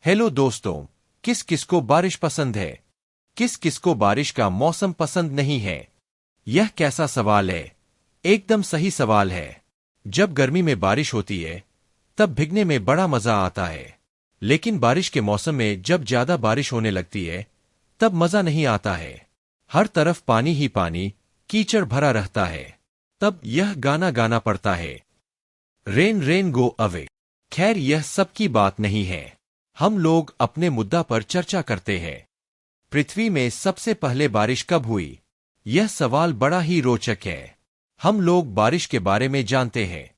Hello दोस्तों, किस किस को बारिश पसंद है? किस किस को बारिश का मौसम पसंद नहीं है? यह कैसा सवाल है? एकदम सही सवाल है। जब गर्मी में बारिश होती है तब भीगने में बड़ा मजा आता है, लेकिन बारिश के मौसम में जब ज्यादा बारिश होने लगती है तब मजा नहीं आता है। हर तरफ पानी ही पानी, कीचड़ भरा रहता है। तब यह गाना गाना पड़ता है, रेन रेन गो अवे। खैर, यह सबकी बात नहीं है। हम लोग अपने मुद्दा पर चर्चा करते हैं। पृथ्वी में सबसे पहले बारिश कब हुई? यह सवाल बड़ा ही रोचक है। हम लोग बारिश के बारे में जानते हैं,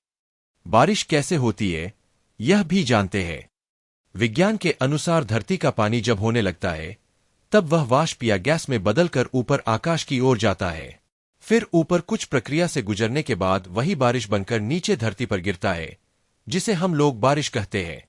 बारिश कैसे होती है यह भी जानते हैं। विज्ञान के अनुसार धरती का पानी जब होने लगता है तब वह वाष्प या गैस में बदलकर ऊपर आकाश की ओर जाता है। फिर ऊपर कुछ प्रक्रिया से गुजरने के बाद वही बारिश बनकर नीचे धरती पर गिरता है, जिसे हम लोग बारिश कहते हैं।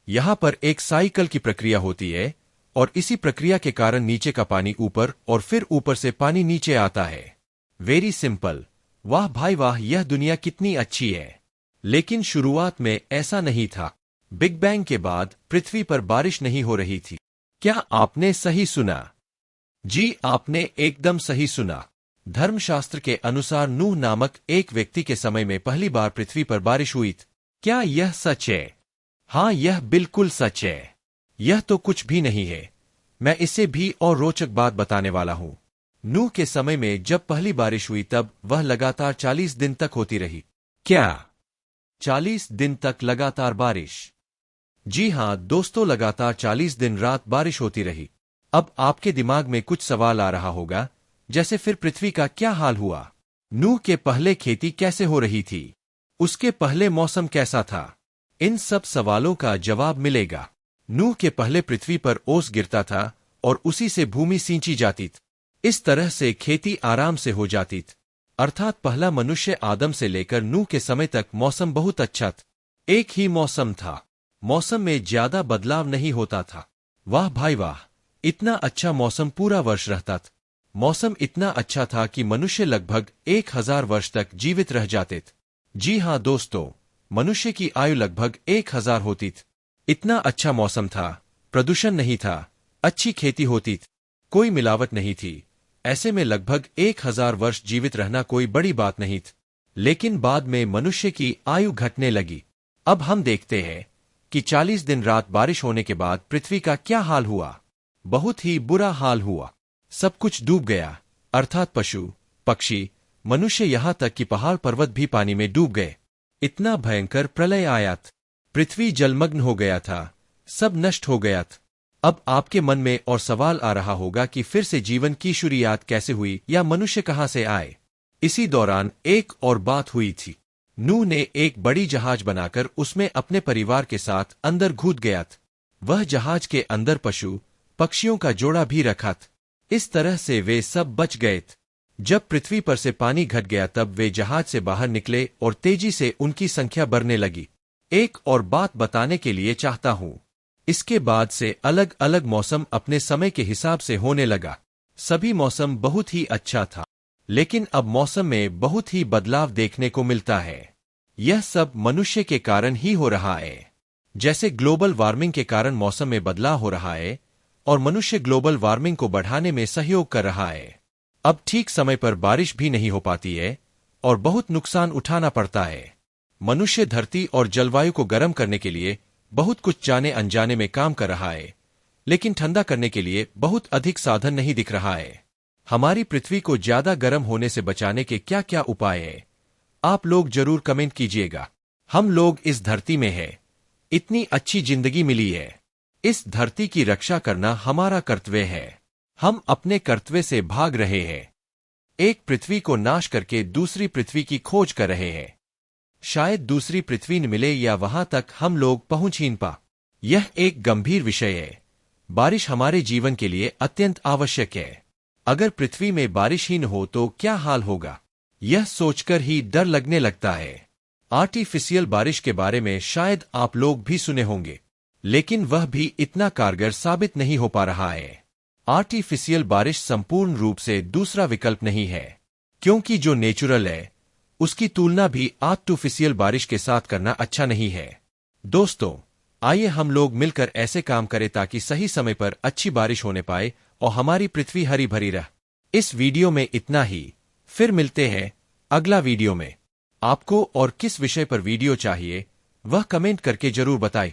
यहां पर एक साइकिल की प्रक्रिया होती है और इसी प्रक्रिया के कारण नीचे का पानी ऊपर और फिर ऊपर से पानी नीचे आता है। Very simple. वाह भाई वाह, यह दुनिया कितनी अच्छी है। लेकिन शुरुआत में ऐसा नहीं था। बिग बैंग के बाद पृथ्वी पर बारिश नहीं हो रही थी। क्या आपने सही सुना? जी, आपने एकदम सही सुना। धर्मशास्त्र के अनुसार नूह नामक एक व्यक्ति के समय में पहली बार पृथ्वी पर बारिश हुई थी। क्या यह सच है? हाँ, यह बिल्कुल सच है। यह तो कुछ भी नहीं है, मैं इससे भी और रोचक बात बताने वाला हूं। नूह के समय में जब पहली बारिश हुई तब वह लगातार 40 दिन तक होती रही। क्या 40 दिन तक लगातार बारिश? जी हां दोस्तों, लगातार 40 दिन रात बारिश होती रही। अब आपके दिमाग में कुछ सवाल आ रहा होगा, जैसे फिर पृथ्वी का क्या हाल हुआ? नूह के पहले खेती कैसे हो रही थी? उसके पहले मौसम कैसा था? इन सब सवालों का जवाब मिलेगा। नूह के पहले पृथ्वी पर ओस गिरता था और उसी से भूमि सींची जाती थी। इस तरह से खेती आराम से हो जाती थी। अर्थात पहला मनुष्य आदम से लेकर नूह के समय तक मौसम बहुत अच्छा था। एक ही मौसम था, मौसम में ज्यादा बदलाव नहीं होता था। वाह भाई वाह, इतना अच्छा मौसम पूरा वर्ष रहता था। मौसम इतना अच्छा था कि मनुष्य लगभग 1000 वर्ष तक जीवित रह जाते थे। जी हां दोस्तों, मनुष्य की आयु लगभग 1000 होती थी। इतना अच्छा मौसम था, प्रदूषण नहीं था, अच्छी खेती होती थी, कोई मिलावट नहीं थी। ऐसे में लगभग 1000 वर्ष जीवित रहना कोई बड़ी बात नहीं थी। लेकिन बाद में मनुष्य की आयु घटने लगी। अब हम देखते हैं कि 40 दिन रात बारिश होने के बाद पृथ्वी का क्या हाल हुआ। बहुत ही बुरा हाल हुआ। सब कुछ डूब गया, अर्थात पशु, पक्षी, मनुष्य, यहां तक कि पहाड़ पर्वत भी पानी में डूब गए। इतना भयंकर प्रलय आया था, पृथ्वी जलमग्न हो गया था, सब नष्ट हो गया था। अब आपके मन में और सवाल आ रहा होगा कि फिर से जीवन की शुरुआत कैसे हुई या मनुष्य कहां से आए? इसी दौरान एक और बात हुई थी। नूह ने एक बड़ी जहाज बनाकर उसमें अपने परिवार के साथ अंदर घुस गया था। वह जहाज के अंदर पशु पक्षियों का जोड़ा भी रखा था। इस तरह से वे सब बच गए थे। जब पृथ्वी पर से पानी घट गया तब वे जहाज से बाहर निकले और तेजी से उनकी संख्या बढ़ने लगी। एक और बात बताने के लिए चाहता हूं। इसके बाद से अलग अलग मौसम अपने समय के हिसाब से होने लगा। सभी मौसम बहुत ही अच्छा था, लेकिन अब मौसम में बहुत ही बदलाव देखने को मिलता है। यह सब मनुष्य के कारण ही हो रहा है। जैसे ग्लोबल वार्मिंग के कारण मौसम में बदलाव हो रहा है और मनुष्य ग्लोबल वार्मिंग को बढ़ाने में सहयोग कर रहा है। अब ठीक समय पर बारिश भी नहीं हो पाती है और बहुत नुकसान उठाना पड़ता है। मनुष्य धरती और जलवायु को गर्म करने के लिए बहुत कुछ जाने अनजाने में काम कर रहा है, लेकिन ठंडा करने के लिए बहुत अधिक साधन नहीं दिख रहा है। हमारी पृथ्वी को ज्यादा गर्म होने से बचाने के क्या क्या उपाय है? आप लोग जरूर कमेंट कीजिएगा। हम लोग इस धरती में हैं, इतनी अच्छी जिंदगी मिली है। इस धरती की रक्षा करना हमारा कर्तव्य है। हम अपने कर्तव्य से भाग रहे हैं। एक पृथ्वी को नाश करके दूसरी पृथ्वी की खोज कर रहे हैं। शायद दूसरी पृथ्वी न मिले या वहां तक हम लोग पहुंच ही न पा। यह एक गंभीर विषय है। बारिश हमारे जीवन के लिए अत्यंत आवश्यक है। अगर पृथ्वी में बारिश ही न हो तो क्या हाल होगा, यह सोचकर ही डर लगने लगता है। आर्टिफिशियल बारिश के बारे में शायद आप लोग भी सुने होंगे, लेकिन वह भी इतना कारगर साबित नहीं हो पा रहा है। आर्टिफिशियल बारिश संपूर्ण रूप से दूसरा विकल्प नहीं है, क्योंकि जो नेचुरल है उसकी तुलना भी आर्टिफिशियल बारिश के साथ करना अच्छा नहीं है। दोस्तों, आइए हम लोग मिलकर ऐसे काम करें ताकि सही समय पर अच्छी बारिश होने पाए और हमारी पृथ्वी हरी भरी रह। इस वीडियो में इतना ही। फिर मिलते हैं अगला वीडियो में। आपको और किस विषय पर वीडियो चाहिए वह कमेंट करके जरूर बताएं।